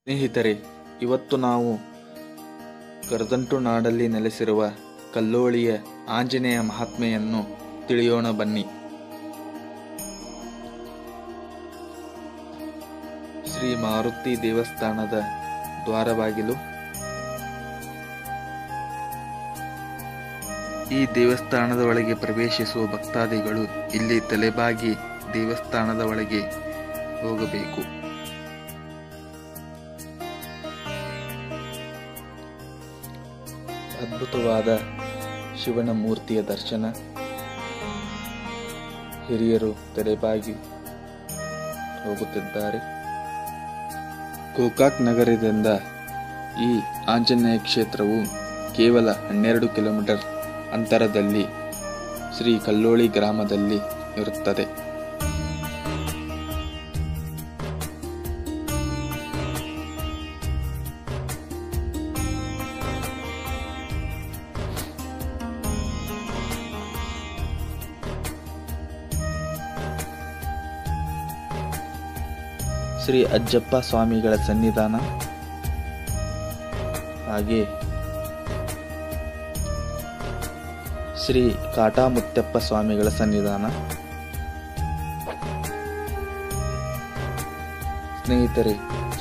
ಸ್ನೇಹಿತರೆ, ಇವತ್ತು ನಾವು ಕರದಂಟು ನಾಡಲ್ಲಿ ನೆಲೆಸಿರುವ ಕಲ್ಲೋಳಿಯ ಆಂಜನೇಯ ಮಹಾತ್ಮೆಯನ್ನು ತಿಳಿಯೋಣ ಬನ್ನಿ. ಶ್ರೀ ಮಾರುತಿ ದೇವಸ್ಥಾನದ ದ್ವಾರಬಾಗಿಲು. ಈ ದೇವಸ್ಥಾನದ ಒಳಗೆ ಪ್ರವೇಶಿಸುವ ಭಕ್ತಾದಿಗಳು ಇಲ್ಲಿ ತಲೆಬಾಗಿ ದೇವಸ್ಥಾನದ ಒಳಗೆ ಹೋಗಬೇಕು. ಅದ್ಭುತವಾದ ಶಿವನ ಮೂರ್ತಿಯ ದರ್ಶನ. ಹಿರಿಯರು ತಲೆಬಾಗಿ ಹೋಗುತ್ತಿದ್ದಾರೆ. ಗೋಕಾಕ್ ನಗರದಿಂದ ಈ ಆಂಜನೇಯ ಕ್ಷೇತ್ರವು ಕೇವಲ 12 ಕಿಲೋಮೀಟರ್ ಅಂತರದಲ್ಲಿ ಶ್ರೀ ಕಲ್ಲೋಳಿ ಗ್ರಾಮದಲ್ಲಿ ಇರುತ್ತದೆ. ಶ್ರೀ ಅಜ್ಜಪ್ಪ ಸ್ವಾಮಿಗಳ ಸನ್ನಿಧಾನ, ಹಾಗೆ ಶ್ರೀ ಕಾಟಾಮುತ್ಯಪ್ಪ ಸ್ವಾಮಿಗಳ ಸನ್ನಿಧಾನ. ಸ್ನೇಹಿತರೆ,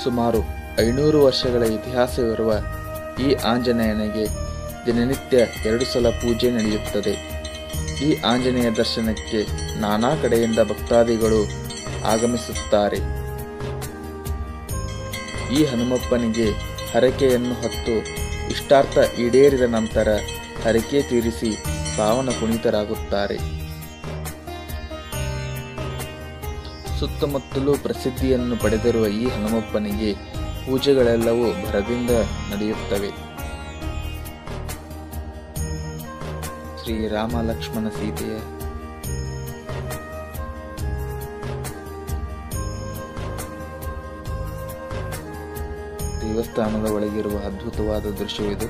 ಸುಮಾರು 500 ವರ್ಷಗಳ ಇತಿಹಾಸವಿರುವ ಈ ಆಂಜನೇಯನಿಗೆ ದಿನನಿತ್ಯ 2 ಸಲ ಪೂಜೆ ನಡೆಯುತ್ತದೆ. ಈ ಆಂಜನೇಯ ದರ್ಶನಕ್ಕೆ ನಾನಾ ಕಡೆಯಿಂದ ಭಕ್ತಾದಿಗಳು ಆಗಮಿಸುತ್ತಾರೆ. ಈ ಹನುಮಪ್ಪನಿಗೆ ಹರಕೆಯನ್ನು ಹೊತ್ತು ಇಷ್ಟಾರ್ಥ ಈಡೇರಿದ ನಂತರ ಹರಕೆ ತೀರಿಸಿ ಪಾವನ ಪುನೀತರಾಗುತ್ತಾರೆ. ಸುತ್ತಮುತ್ತಲೂ ಪ್ರಸಿದ್ಧಿಯನ್ನು ಪಡೆದಿರುವ ಈ ಹನುಮಪ್ಪನಿಗೆ ಪೂಜೆಗಳೆಲ್ಲವೂ ಭರದಿಂದ ನಡೆಯುತ್ತವೆ. ಶ್ರೀರಾಮ ಲಕ್ಷ್ಮಣ ಸೀತೆಯ ದೇವಸ್ಥಾನದ ಒಳಗಿರುವ ಅದ್ಭುತವಾದ ದೃಶ್ಯವಿದು.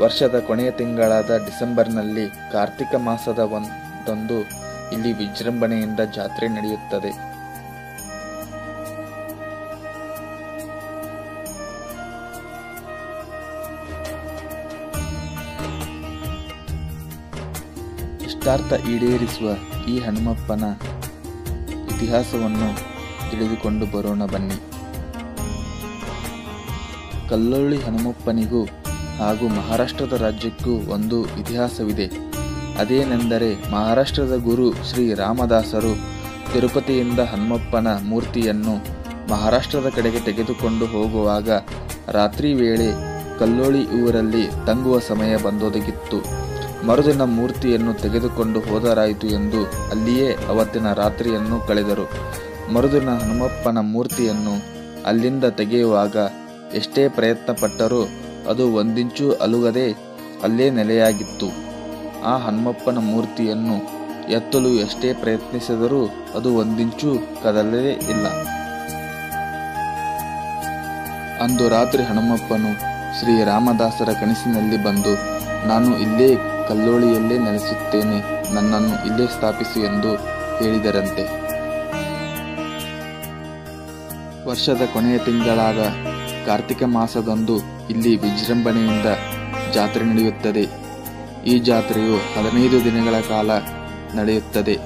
ವರ್ಷದ ಕೊನೆಯ ತಿಂಗಳಾದ ಡಿಸೆಂಬರ್ನಲ್ಲಿ ಕಾರ್ತಿಕ ಮಾಸದ ಒಂದಂದು ಇಲ್ಲಿ ವಿಜೃಂಭಣೆಯಿಂದ ಜಾತ್ರೆ ನಡೆಯುತ್ತದೆ. ಇಷ್ಟಾರ್ಥ ಈಡೇರಿಸುವ ಈ ಹನುಮಪ್ಪನ ಇತಿಹಾಸವನ್ನು ತಿಳಿದುಕೊಂಡು ಬರೋಣ ಬನ್ನಿ. ಕಲ್ಲೋಳಿ ಹನುಮಪ್ಪನಿಗೂ ಹಾಗೂ ಮಹಾರಾಷ್ಟ್ರದ ರಾಜ್ಯಕ್ಕೂ ಒಂದು ಇತಿಹಾಸವಿದೆ. ಅದೇನೆಂದರೆ, ಮಹಾರಾಷ್ಟ್ರದ ಗುರು ಶ್ರೀ ರಾಮದಾಸರು ತಿರುಪತಿಯಿಂದ ಹನುಮಪ್ಪನ ಮೂರ್ತಿಯನ್ನು ಮಹಾರಾಷ್ಟ್ರದ ಕಡೆಗೆ ತೆಗೆದುಕೊಂಡು ಹೋಗುವಾಗ ರಾತ್ರಿ ವೇಳೆ ಕಲ್ಲೋಳಿ ಊರಲ್ಲಿ ತಂಗುವ ಸಮಯ ಬಂದೊದಗಿತ್ತು. ಮರುದಿನ ಮೂರ್ತಿಯನ್ನು ತೆಗೆದುಕೊಂಡು ಹೋದರಾಯಿತು ಎಂದು ಅಲ್ಲಿಯೇ ಅವತ್ತಿನ ರಾತ್ರಿಯನ್ನು ಕಳೆದರು. ಮರುದಿನ ಹನುಮಪ್ಪನ ಮೂರ್ತಿಯನ್ನು ಅಲ್ಲಿಂದ ತೆಗೆಯುವಾಗ ಎಷ್ಟೇ ಪ್ರಯತ್ನ ಪಟ್ಟರೂ ಅದು ಒಂದಿಂಚೂ ಅಲುಗದೆ ಅಲ್ಲೇ ನೆಲೆಯಾಗಿತ್ತು. ಆ ಹನುಮಪ್ಪನ ಮೂರ್ತಿಯನ್ನು ಎತ್ತಲು ಎಷ್ಟೇ ಪ್ರಯತ್ನಿಸಿದರೂ ಅದು ಒಂದಿಂಚೂ ಕದಲೇ ಇಲ್ಲ. ಅಂದು ರಾತ್ರಿ ಹನುಮಪ್ಪನು ಶ್ರೀ ರಾಮದಾಸರ ಕನಸಿನಲ್ಲಿ ಬಂದು, ನಾನು ಇಲ್ಲೇ ಕಲ್ಲೋಳಿಯಲ್ಲೇ ನೆಲೆಸುತ್ತೇನೆ, ನನ್ನನ್ನು ಇಲ್ಲೇ ಸ್ಥಾಪಿಸು ಎಂದು ಹೇಳಿದರಂತೆ. ವರ್ಷದ ಕೊನೆಯ ತಿಂಗಳಾದ ಕಾರ್ತಿಕ ಮಾಸದಂದು ಇಲ್ಲಿ ವಿಜೃಂಭಣೆಯಿಂದ ಜಾತ್ರೆ ನಡೆಯುತ್ತದೆ. ಈ ಜಾತ್ರೆಯು 15 ದಿನಗಳ ಕಾಲ ನಡೆಯುತ್ತದೆ.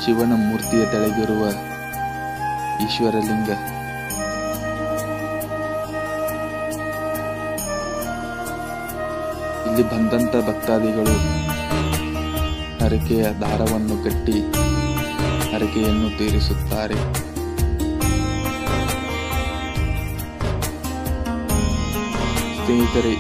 ಶಿವನ ಮೂರ್ತಿಯ ತೆಳಗಿರುವ ಈಶ್ವರಲಿಂಗ, ಇಲ್ಲಿ ಬಂದಂತ ಭಕ್ತಾದಿಗಳು ಹರಕೆಯ ದಾರವನ್ನು ಕಟ್ಟಿ ಹರಕೆಯನ್ನು ತೀರಿಸುತ್ತಾರೆ. ಸ್ನೇಹಿತರೆ,